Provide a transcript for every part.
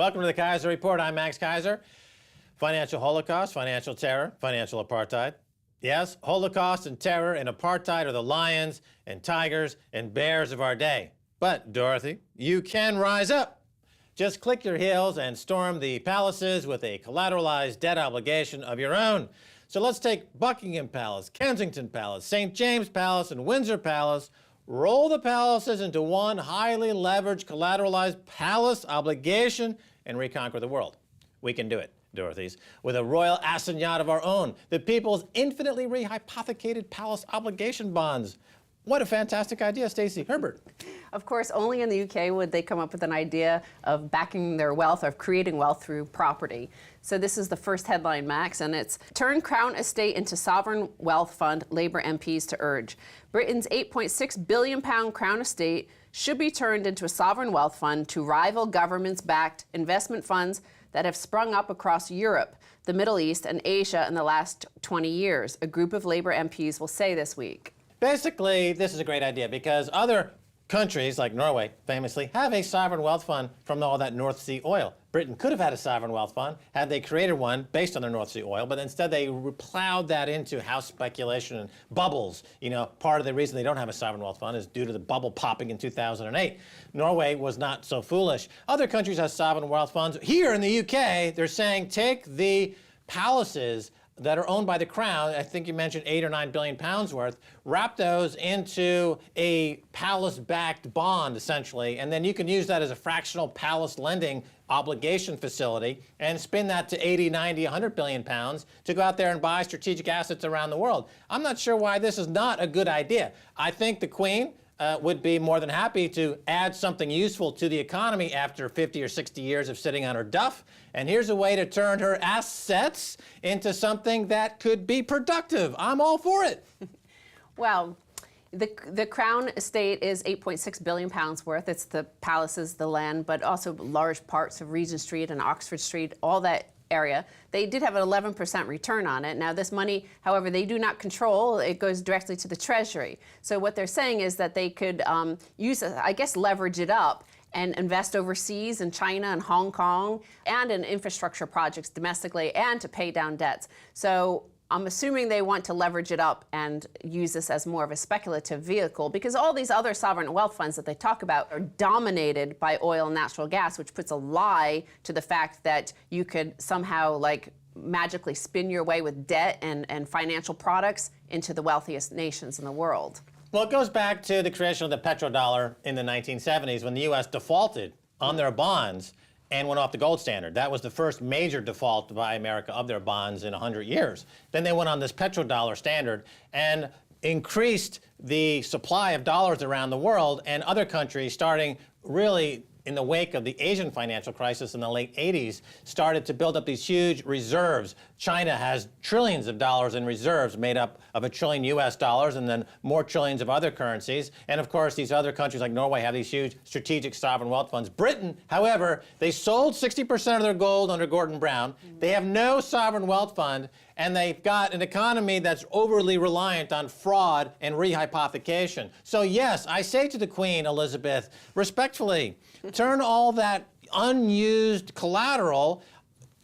Welcome to the Keiser Report. I'm Max Keiser. Financial holocaust, financial terror, financial apartheid. Yes, holocaust and terror and apartheid are the lions and tigers and bears of our day. But, Dorothy, you can rise up. Just click your heels and storm the palaces with a collateralized debt obligation of your own. So let's take Buckingham Palace, Kensington Palace, St. James Palace, and Windsor Palace, roll the palaces into one highly leveraged collateralized palace obligation, and reconquer the world. We can do it, Dorothy's, with a royal assignat of our own, the people's infinitely rehypothecated palace obligation bonds. What a fantastic idea, Stacy Herbert. Of course, only in the UK would they come up with an idea of backing their wealth, of creating wealth through property. So this is the first headline, Max, and it's Turn Crown Estate into Sovereign Wealth Fund, Labour MPs to urge. Britain's £8.6 billion Crown Estate should be turned into a sovereign wealth fund to rival governments-backed investment funds that have sprung up across Europe, the Middle East, and Asia in the last 20 years, a group of Labour MPs will say this week. Basically, this is a great idea because other countries, like Norway, famously, have a sovereign wealth fund from all that North Sea oil. Britain could have had a sovereign wealth fund had they created one based on their North Sea oil, but instead they plowed that into house speculation and bubbles. You know, part of the reason they don't have a sovereign wealth fund is due to the bubble popping in 2008. Norway was not so foolish. Other countries have sovereign wealth funds. Here in the UK, they're saying take the palaces that are owned by the Crown, I think you mentioned £8 or £9 billion worth, wrap those into a palace-backed bond, essentially, and then you can use that as a fractional palace lending obligation facility and spin that to 80, 90, 100 billion pounds to go out there and buy strategic assets around the world. I'm not sure why this is not a good idea. I think the Queen would be more than happy to add something useful to the economy after 50 or 60 years of sitting on her duff. And here's a way to turn her assets into something that could be productive. I'm all for it. Well, the Crown Estate is £8.6 billion worth. It's the palaces, the land, but also large parts of Regent Street and Oxford Street, all that area. They did have an 11% return on it. Now this money, however, they do not control. It goes directly to the Treasury. So what they're saying is that they could use, I guess, leverage it up and invest overseas in China and Hong Kong and in infrastructure projects domestically and to pay down debts. So I'm assuming they want to leverage it up and use this as more of a speculative vehicle because all these other sovereign wealth funds that they talk about are dominated by oil and natural gas, which puts a lie to the fact that you could somehow like magically spin your way with debt and financial products into the wealthiest nations in the world. Well, it goes back to the creation of the petrodollar in the 1970s when the U.S. defaulted on their bonds and went off the gold standard. That was the first major default by America of their bonds in 100 years. Then they went on this petrodollar standard and increased the supply of dollars around the world, and other countries, starting really in the wake of the Asian financial crisis in the late 80s, started to build up these huge reserves. China has trillions of dollars in reserves made up of $1 trillion US and then more trillions of other currencies. And of course, these other countries like Norway have these huge strategic sovereign wealth funds. Britain, however, they sold 60% of their gold under Gordon Brown. They have no sovereign wealth fund, and they've got an economy that's overly reliant on fraud and rehypothecation. So yes, I say to the Queen, Elizabeth, respectfully, turn all that unused collateral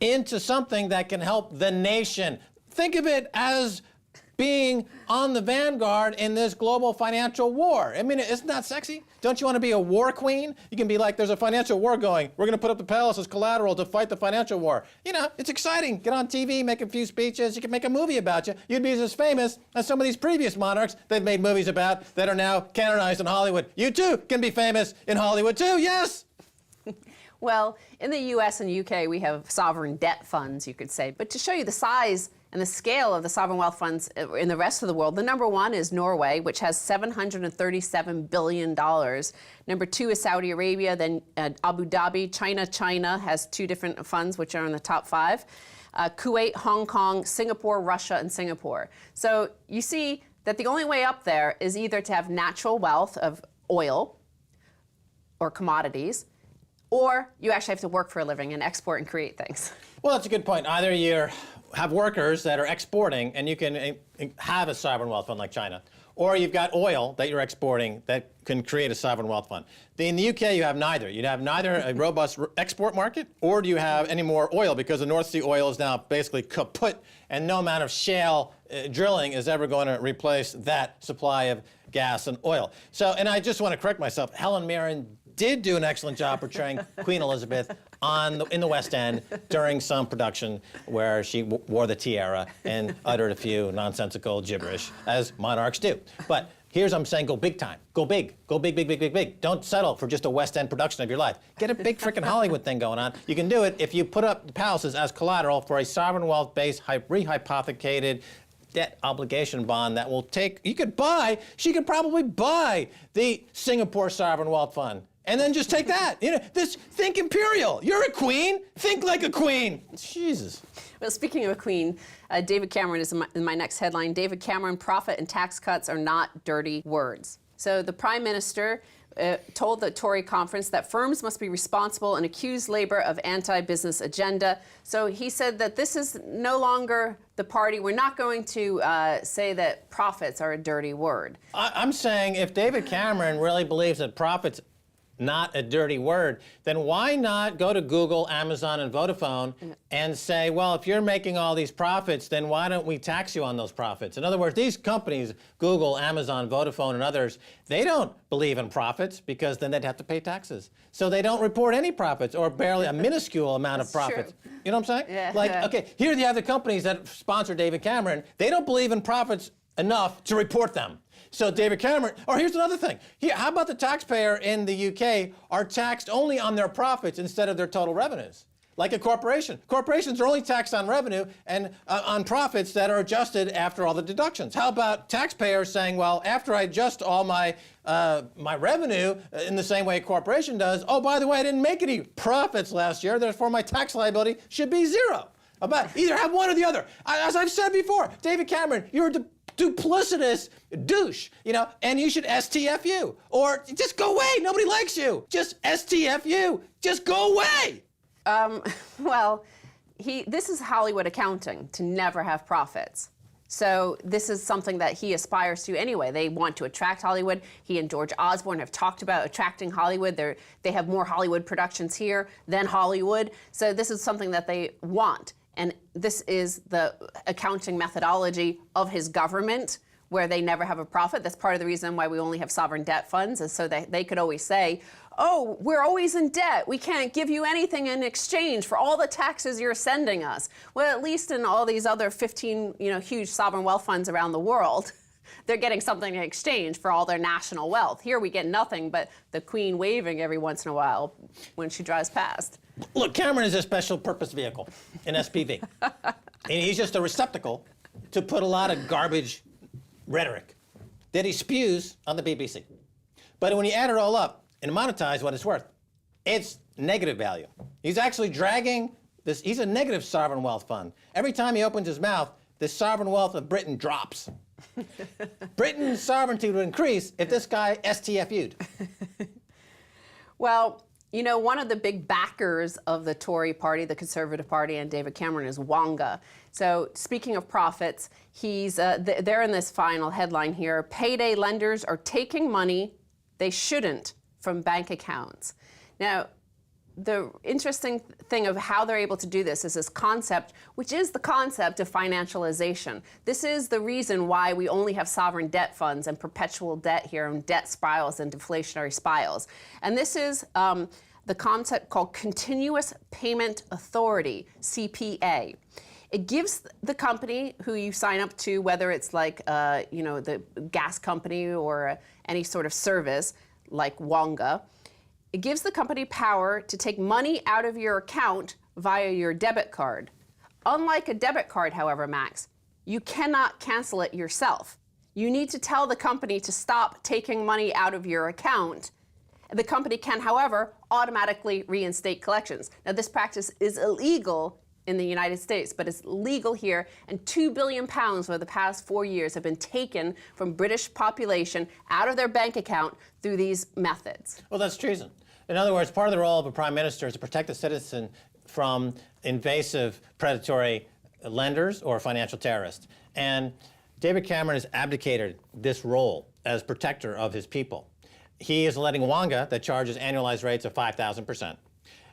into something that can help the nation. Think of it as being on the vanguard in this global financial war. I mean, isn't that sexy? Don't you want to be a war queen? You can be like, there's a financial war going. We're going to put up the palace as collateral to fight the financial war. You know, it's exciting. Get on TV, make a few speeches. You can make a movie about you. You'd be as famous as some of these previous monarchs they've made movies about that are now canonized in Hollywood. You too can be famous in Hollywood too, yes? Well, in the US and UK, we have sovereign debt funds, you could say. But to show you the size and the scale of the sovereign wealth funds in the rest of the world, the number one is Norway, which has $737 billion. Number two is Saudi Arabia, then Abu Dhabi. China has two different funds, which are in the top five. Kuwait, Hong Kong, Singapore, Russia, and Singapore. So you see that the only way up there is either to have natural wealth of oil or commodities, or you actually have to work for a living and export and create things. Well, that's a good point. Either you're have workers that are exporting, and you can have a sovereign wealth fund like China. Or you've got oil that you're exporting that can create a sovereign wealth fund. In the UK, you have neither. You'd have neither a robust export market, or do you have any more oil, because the North Sea oil is now basically kaput, and no amount of shale drilling is ever going to replace that supply of gas and oil. So, and I just want to correct myself, Helen Mirren did do an excellent job portraying Queen Elizabeth in the West End during some production where she wore the tiara and uttered a few nonsensical gibberish, as monarchs do. But here's what I'm saying: go big time. Go big. Go big, big, big, big, big. Don't settle for just a West End production of your life. Get a big freaking Hollywood thing going on. You can do it if you put up the palaces as collateral for a sovereign wealth-based, rehypothecated debt obligation bond that will take, she could probably buy the Singapore Sovereign Wealth Fund. And then just take that. Think imperial. You're a queen. Think like a queen. Jesus. Well, speaking of a queen, David Cameron is in my next headline. David Cameron, profit and tax cuts are not dirty words. So the Prime Minister told the Tory conference that firms must be responsible and accused Labour of anti-business agenda. So he said that this is no longer the party. We're not going to say that profits are a dirty word. I'm saying if David Cameron really believes that profits not a dirty word, then why not go to Google, Amazon, and Vodafone and say, well, if you're making all these profits, then why don't we tax you on those profits? In other words, these companies, Google, Amazon, Vodafone, and others, they don't believe in profits because then they'd have to pay taxes. So they don't report any profits, or barely a minuscule amount of profits. True. You know what I'm saying? Yeah. Okay, here you have the companies that sponsor David Cameron. They don't believe in profits enough to report them. So David Cameron, or here's another thing. How about the taxpayer in the UK are taxed only on their profits instead of their total revenues? Like a corporation. Corporations are only taxed on revenue and on profits that are adjusted after all the deductions. How about taxpayers saying, well, after I adjust all my revenue in the same way a corporation does, oh, by the way, I didn't make any profits last year, therefore my tax liability should be zero. Either have one or the other. As I've said before, David Cameron, you're a duplicitous douche, and you should STFU. Or just go away, nobody likes you. Just STFU, just go away. Well, this is Hollywood accounting, to never have profits. So this is something that he aspires to anyway. They want to attract Hollywood. He and George Osborne have talked about attracting Hollywood. They have more Hollywood productions here than Hollywood. So this is something that they want. And this is the accounting methodology of his government, where they never have a profit. That's part of the reason why we only have sovereign debt funds, is so that they could always say, oh, we're always in debt. We can't give you anything in exchange for all the taxes you're sending us. Well, at least in all these other 15, huge sovereign wealth funds around the world, they're getting something in exchange for all their national wealth. Here we get nothing but the Queen waving every once in a while when she drives past. Look, Cameron is a special purpose vehicle, an SPV. And he's just a receptacle to put a lot of garbage rhetoric that he spews on the BBC. But when you add it all up and monetize what it's worth, it's negative value. He's actually dragging this, he's a negative sovereign wealth fund. Every time he opens his mouth, the sovereign wealth of Britain drops. Britain's sovereignty would increase if this guy STFU'd. Well, one of the big backers of the Tory party, the Conservative Party, and David Cameron is Wonga. So speaking of profits, they're in this final headline here. Payday lenders are taking money they shouldn't from bank accounts. Now, the interesting thing of how they're able to do this is this concept, which is the concept of financialization. This is the reason why we only have sovereign debt funds and perpetual debt here, and debt spirals and deflationary spirals. And this is the concept called Continuous Payment Authority, CPA. It gives the company who you sign up to, whether it's like the gas company or any sort of service like Wonga, it gives the company power to take money out of your account via your debit card. Unlike a debit card, however, Max, you cannot cancel it yourself. You need to tell the company to stop taking money out of your account. The company can, however, automatically reinstate collections. Now, this practice is illegal in the United States, but it's legal here, and £2 billion over the past 4 years have been taken from British population out of their bank account through these methods. Well, that's treason. In other words, part of the role of a prime minister is to protect the citizen from invasive predatory lenders or financial terrorists. And David Cameron has abdicated this role as protector of his people. He is letting Wonga that charges annualized rates of 5,000%.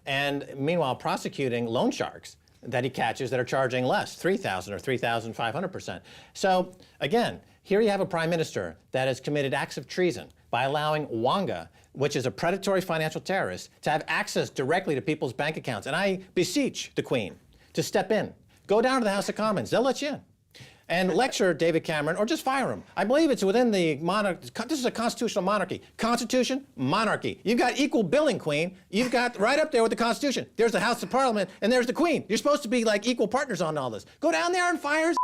And meanwhile, prosecuting loan sharks that he catches that are charging less, 3,000 or 3,500%. So again, here you have a prime minister that has committed acts of treason by allowing Wonga, which is a predatory financial terrorist, to have access directly to people's bank accounts. And I beseech the Queen to step in. Go down to the House of Commons. They'll let you in. And lecture David Cameron or just fire him. I believe it's within the monarchy. This is a constitutional monarchy. Constitution, monarchy. You've got equal billing, Queen. You've got right up there with the Constitution. There's the House of Parliament and there's the Queen. You're supposed to be like equal partners on all this. Go down there and fire his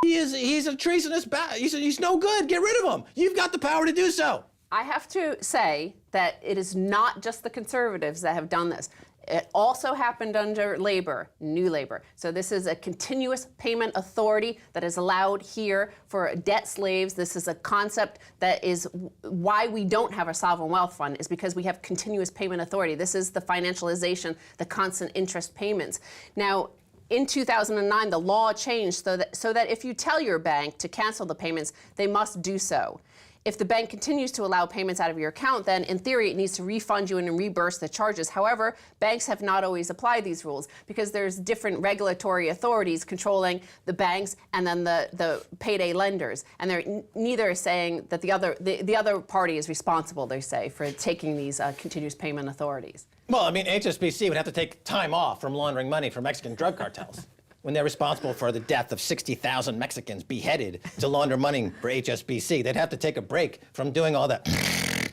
He's a treasonous he's no good. Get rid of him. You've got the power to do so. I have to say that it is not just the conservatives that have done this. It also happened under Labor, New Labor. So this is a continuous payment authority that is allowed here for debt slaves. This is a concept that is why we don't have a sovereign wealth fund, is because we have continuous payment authority. This is the financialization, the constant interest payments. Now, in 2009, the law changed so that if you tell your bank to cancel the payments, they must do so. If the bank continues to allow payments out of your account, then in theory it needs to refund you and reimburse the charges. However, banks have not always applied these rules because there's different regulatory authorities controlling the banks and then the payday lenders. And they're neither saying that the other party is responsible, they say, for taking these continuous payment authorities. Well, I mean, HSBC would have to take time off from laundering money for Mexican drug cartels when they're responsible for the death of 60,000 Mexicans beheaded to launder money for HSBC. They'd have to take a break from doing all that.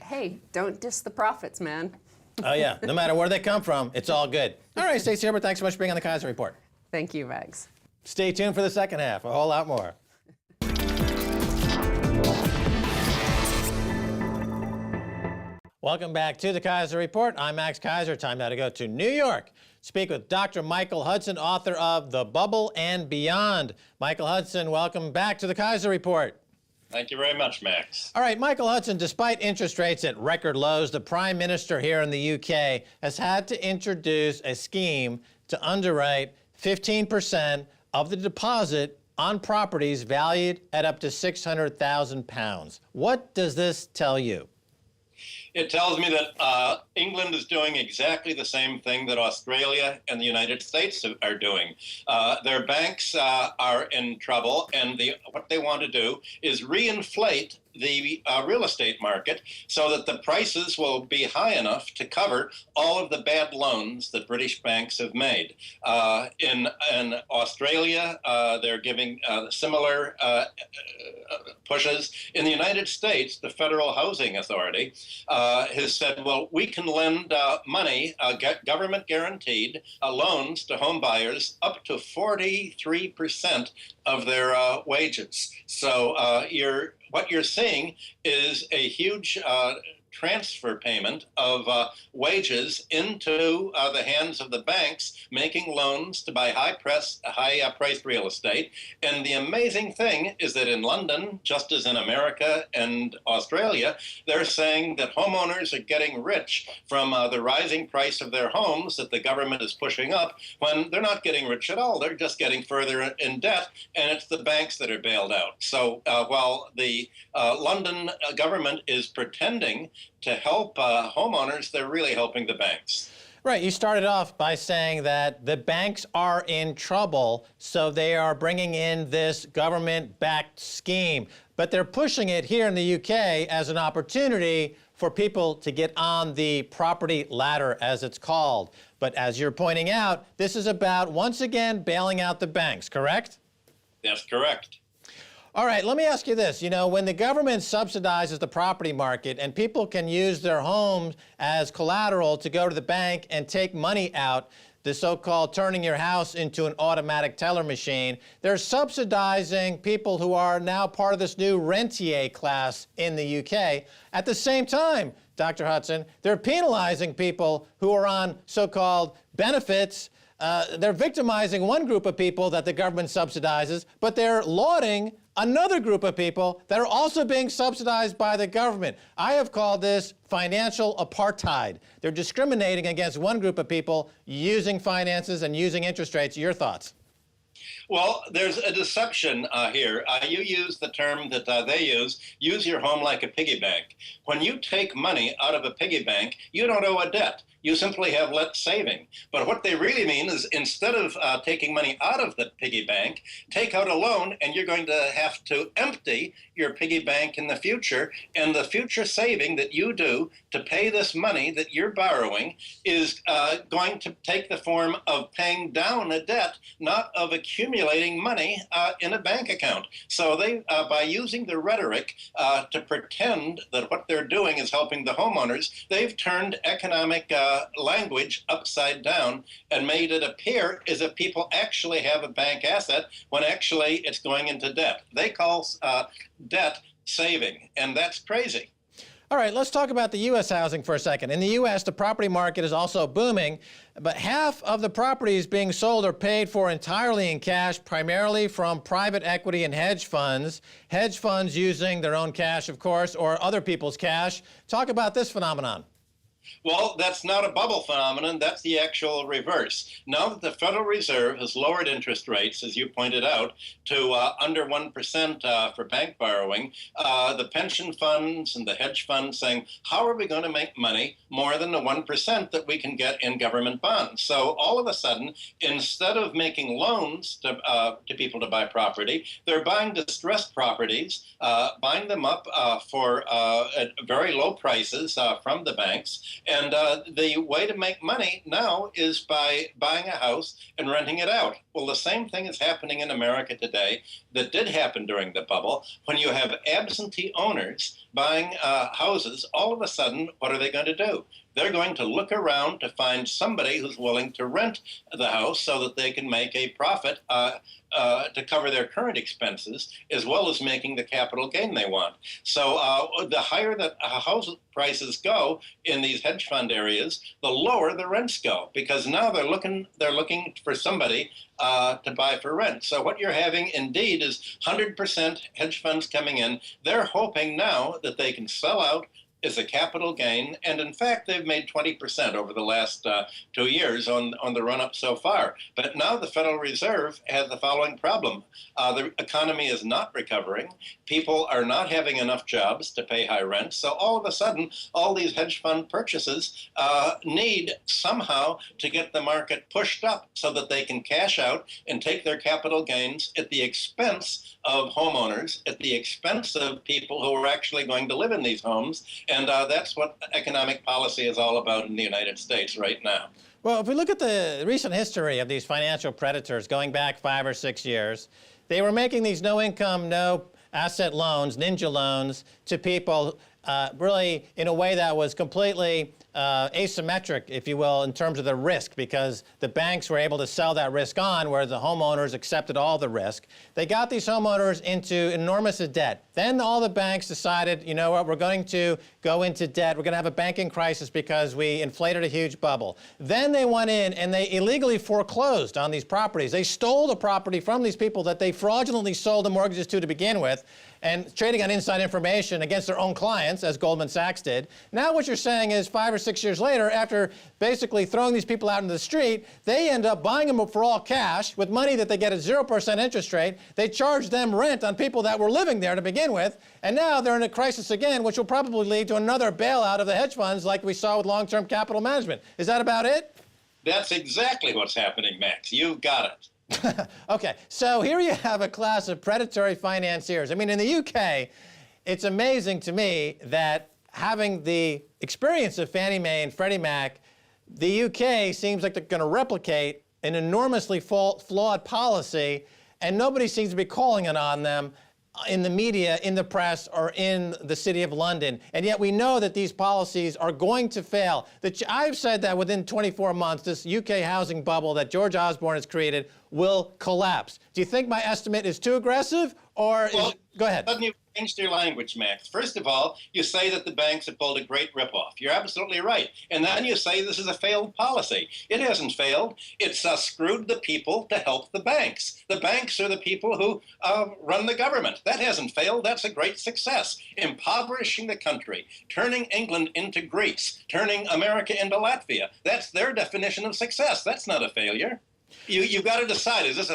Hey, don't diss the profits, man. Oh, yeah. No matter where they come from, it's all good. All right, Stacy Herbert, thanks so much for being on the Keiser Report. Thank you, Max. Stay tuned for the second half. A whole lot more. Welcome back to the Keiser Report. I'm Max Keiser. Time now to go to New York. Speak with Dr. Michael Hudson, author of The Bubble and Beyond. Michael Hudson, welcome back to the Keiser Report. Thank you very much, Max. All right, Michael Hudson, despite interest rates at record lows, the Prime Minister here in the UK has had to introduce a scheme to underwrite 15% of the deposit on properties valued at up to £600,000. What does this tell you? It tells me that England is doing exactly the same thing that Australia and the United States are doing. Their banks are in trouble, and what they want to do is reinflate the real estate market so that the prices will be high enough to cover all of the bad loans that British banks have made. In Australia, they're giving similar pushes. In the United States, the Federal Housing Authority has said, well, we can lend money, government guaranteed loans to home buyers up to 43% of their wages. So what you're seeing is a huge transfer payment of wages into the hands of the banks, making loans to buy high-priced real estate. And the amazing thing is that in London, just as in America and Australia, they're saying that homeowners are getting rich from the rising price of their homes that the government is pushing up, when they're not getting rich at all. They're just getting further in debt, and it's the banks that are bailed out. So while the London government is pretending to help homeowners, they're really helping the banks. Right. You started off by saying that the banks are in trouble, so they are bringing in this government-backed scheme. But they're pushing it here in the UK as an opportunity for people to get on the property ladder, as it's called. But as you're pointing out, this is about, once again, bailing out the banks, correct? That's correct. All right, let me ask you this. You know, when the government subsidizes the property market and people can use their homes as collateral to go to the bank and take money out, the so-called turning your house into an automatic teller machine, they're subsidizing people who are now part of this new rentier class in the UK. At the same time, Dr. Hudson, they're penalizing people who are on so-called benefits. They're victimizing one group of people that the government subsidizes, but they're lauding another group of people that are also being subsidized by the government. I have called this financial apartheid. They're discriminating against one group of people using finances and using interest rates. Your thoughts? Well, there's a deception here. You use the term that they use your home like a piggy bank. When you take money out of a piggy bank, you don't owe a debt. You simply have let saving. But what they really mean is instead of taking money out of the piggy bank, take out a loan and you're going to have to empty your piggy bank in the future. And the future saving that you do to pay this money that you're borrowing is going to take the form of paying down a debt, not of accumulating money in a bank account. So they, by using the rhetoric to pretend that what they're doing is helping the homeowners, they've turned economic language upside down and made it appear as if people actually have a bank asset when actually it's going into debt. They call debt saving, and that's crazy. All right, let's talk about the U.S. housing for a second. In the U.S., the property market is also booming, but half of the properties being sold are paid for entirely in cash, primarily from private equity and hedge funds using their own cash, of course, or other people's cash. Talk about this phenomenon. Well, that's not a bubble phenomenon. That's the actual reverse. Now that the Federal Reserve has lowered interest rates, as you pointed out, to under 1% for bank borrowing, the pension funds and the hedge funds saying, how are we going to make money more than the 1% that we can get in government bonds? So all of a sudden, instead of making loans to people to buy property, they're buying distressed properties, buying them up for at very low prices from the banks. And the way to make money now is by buying a house and renting it out. Well, the same thing is happening in America today that did happen during the bubble. When you have absentee owners buying houses, all of a sudden, what are they going to do? They're going to look around to find somebody who's willing to rent the house so that they can make a profit to cover their current expenses, as well as making the capital gain they want. So the higher that house prices go in these hedge fund areas, the lower the rents go, because now they're looking for somebody to buy for rent. So what you're having indeed is 100% hedge funds coming in. They're hoping now that they can sell out is a capital gain, and in fact, they've made 20% over the last 2 years on the run-up so far. But now the Federal Reserve has the following problem. The economy is not recovering. People are not having enough jobs to pay high rent. So all of a sudden, all these hedge fund purchases need somehow to get the market pushed up so that they can cash out and take their capital gains at the expense of homeowners, at the expense of people who are actually going to live in these homes. And that's what economic policy is all about in the United States right now. Well, if we look at the recent history of these financial predators going back 5 or 6 years, they were making these no-income, no-asset loans, ninja loans, to people really in a way that was completely asymmetric, if you will, in terms of the risk, because the banks were able to sell that risk on, where the homeowners accepted all the risk. They got these homeowners into enormous debt. Then all the banks decided, you know what, we're going to go into debt. We're going to have a banking crisis because we inflated a huge bubble. Then they went in and they illegally foreclosed on these properties. They stole the property from these people that they fraudulently sold the mortgages to begin with, and trading on inside information against their own clients, as Goldman Sachs did. Now what you're saying is 5 or 6 years later, after basically throwing these people out into the street, they end up buying them for all cash with money that they get at 0% interest rate. They charge them rent on people that were living there to begin with, and now they're in a crisis again, which will probably lead to another bailout of the hedge funds like we saw with long-term capital management. Is that about it? That's exactly what's happening, Max. You've got it. Okay, so here you have a class of predatory financiers. I mean, in the UK, it's amazing to me that having the experience of Fannie Mae and Freddie Mac, the UK seems like they're going to replicate an enormously flawed policy, and nobody seems to be calling it on them in the media, in the press, or in the City of London. And yet we know that these policies are going to fail. I've said that within 24 months, this UK housing bubble that George Osborne has created will collapse. Do you think my estimate is too aggressive, or go ahead. Suddenly you've changed your language, Max. First of all, you say that the banks have pulled a great ripoff. You're absolutely right. And then you say this is a failed policy. It hasn't failed. It's screwed the people to help the banks. The banks are the people who run the government. That hasn't failed. That's a great success. Impoverishing the country, turning England into Greece, turning America into Latvia. That's their definition of success. That's not a failure. You've got to decide, is this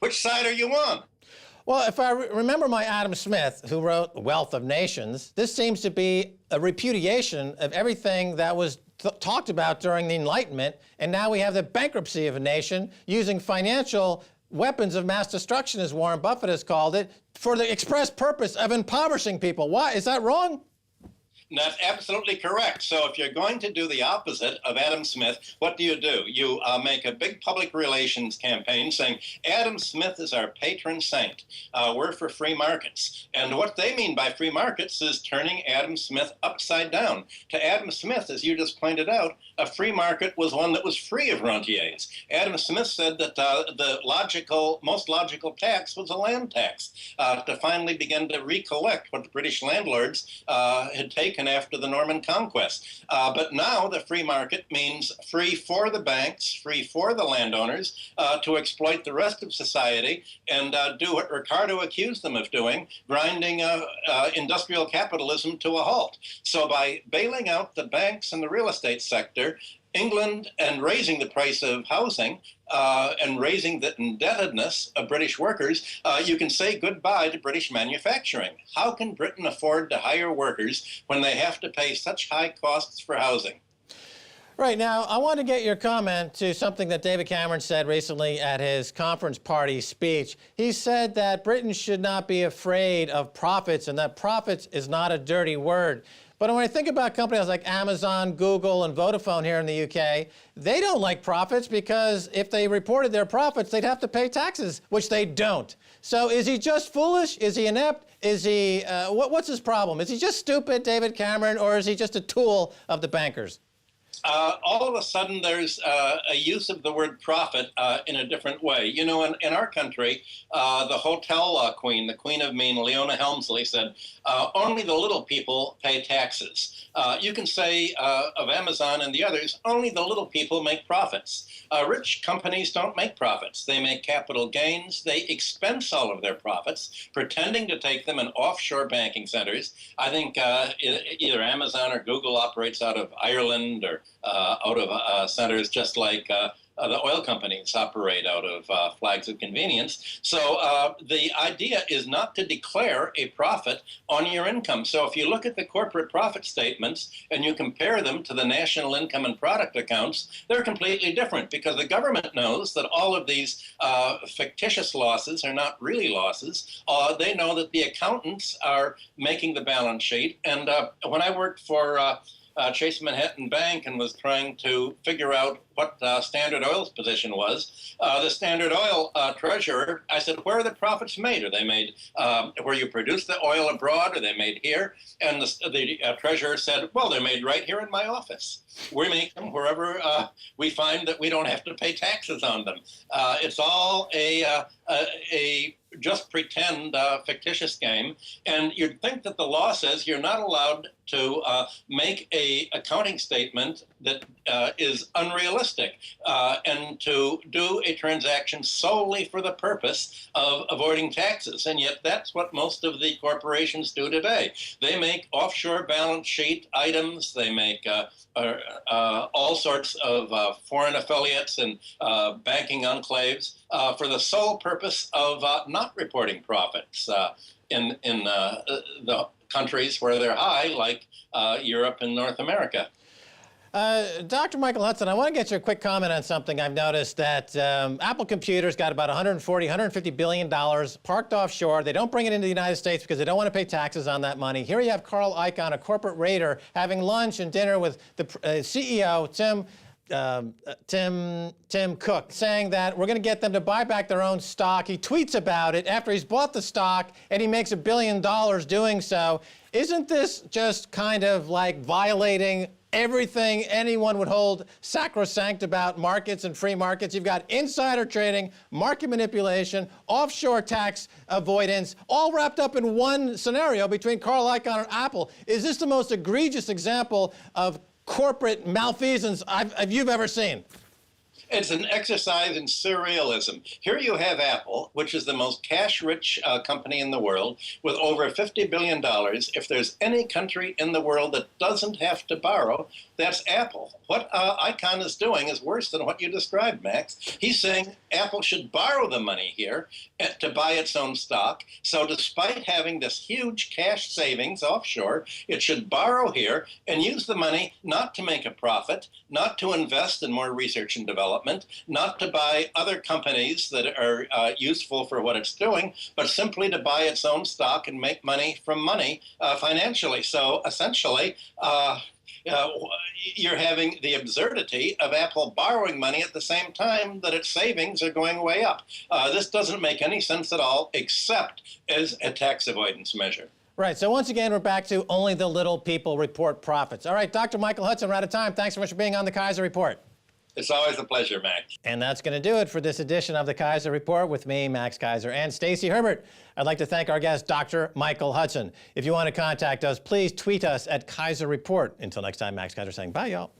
which side are you on? Well, if I remember my Adam Smith, who wrote Wealth of Nations, this seems to be a repudiation of everything that was talked about during the Enlightenment, and now we have the bankruptcy of a nation using financial weapons of mass destruction, as Warren Buffett has called it, for the express purpose of impoverishing people. Why? Is that wrong? That's absolutely correct. So if you're going to do the opposite of Adam Smith, what do? You make a big public relations campaign saying, Adam Smith is our patron saint. We're for free markets. And what they mean by free markets is turning Adam Smith upside down. To Adam Smith, as you just pointed out, a free market was one that was free of rentiers. Adam Smith said that the most logical tax was a land tax, to finally begin to recollect what the British landlords had taken after the Norman conquest. But now the free market means free for the banks, free for the landowners to exploit the rest of society and do what Ricardo accused them of doing, grinding industrial capitalism to a halt. So by bailing out the banks and the real estate sector, England, and raising the price of housing and raising the indebtedness of British workers, you can say goodbye to British manufacturing. How can Britain afford to hire workers when they have to pay such high costs for housing? Right. Now, I want to get your comment to something that David Cameron said recently at his conference party speech. He said that Britain should not be afraid of profits and that profits is not a dirty word. But when I think about companies like Amazon, Google, and Vodafone here in the UK, they don't like profits because if they reported their profits, they'd have to pay taxes, which they don't. So is he just foolish? Is he inept? Is he, what's his problem? Is he just stupid, David Cameron, or is he just a tool of the bankers? All of a sudden, there's a use of the word profit in a different way. You know, in our country, the hotel queen, the Queen of Mean, Leona Helmsley, said, only the little people pay taxes. You can say of Amazon and the others, only the little people make profits. Rich companies don't make profits. They make capital gains. They expense all of their profits, pretending to take them in offshore banking centers. I think either Amazon or Google operates out of Ireland or out of centers just like the oil companies operate out of flags of convenience. So the idea is not to declare a profit on your income. So if you look at the corporate profit statements and you compare them to the national income and product accounts, they're completely different because the government knows that all of these fictitious losses are not really losses. They know that the accountants are making the balance sheet. And when I worked for Chase Manhattan Bank and was trying to figure out what Standard Oil's position was. The Standard Oil treasurer, I said, where are the profits made? Are they made where you produce the oil abroad? Are they made here? And the treasurer said, well, they're made right here in my office. We make them wherever we find that we don't have to pay taxes on them. It's all a just pretend fictitious game. And you'd think that the law says you're not allowed to make a accounting statement that is unrealistic and to do a transaction solely for the purpose of avoiding taxes. And yet that's what most of the corporations do today. They make offshore balance sheet items. They make all sorts of foreign affiliates and banking enclaves for the sole purpose of not reporting profits in the countries where they're high, like Europe and North America. Dr. Michael Hudson, I want to get your quick comment on something. I've noticed that Apple Computer's got about $150 billion parked offshore. They don't bring it into the United States because they don't want to pay taxes on that money. Here you have Carl Icahn, a corporate raider, having lunch and dinner with the CEO, Tim Cook, saying that we're going to get them to buy back their own stock. He tweets about it after he's bought the stock, and he makes $1 billion doing so. Isn't this just kind of like violating everything anyone would hold sacrosanct about markets and free markets? You've got insider trading, market manipulation, offshore tax avoidance, all wrapped up in one scenario between Carl Icahn and Apple. Is this the most egregious example of corporate malfeasance you've ever seen? It's an exercise in surrealism. Here you have Apple, which is the most cash-rich company in the world, with over $50 billion. If there's any country in the world that doesn't have to borrow, that's Apple. What Icahn is doing is worse than what you described, Max. He's saying Apple should borrow the money here to buy its own stock. So despite having this huge cash savings offshore, it should borrow here and use the money not to make a profit, not to invest in more research and development, not to buy other companies that are useful for what it's doing, but simply to buy its own stock and make money from money financially. So essentially, you're having the absurdity of Apple borrowing money at the same time that its savings are going way up. This doesn't make any sense at all, except as a tax avoidance measure. Right. So once again, we're back to only the little people report profits. All right, Dr. Michael Hudson, we're out of time. Thanks so much for being on the Keiser Report. It's always a pleasure, Max. And that's going to do it for this edition of the Keiser Report with me, Max Keiser, and Stacy Herbert. I'd like to thank our guest, Dr. Michael Hudson. If you want to contact us, please tweet us at Keiser Report. Until next time, Max Keiser saying bye, y'all.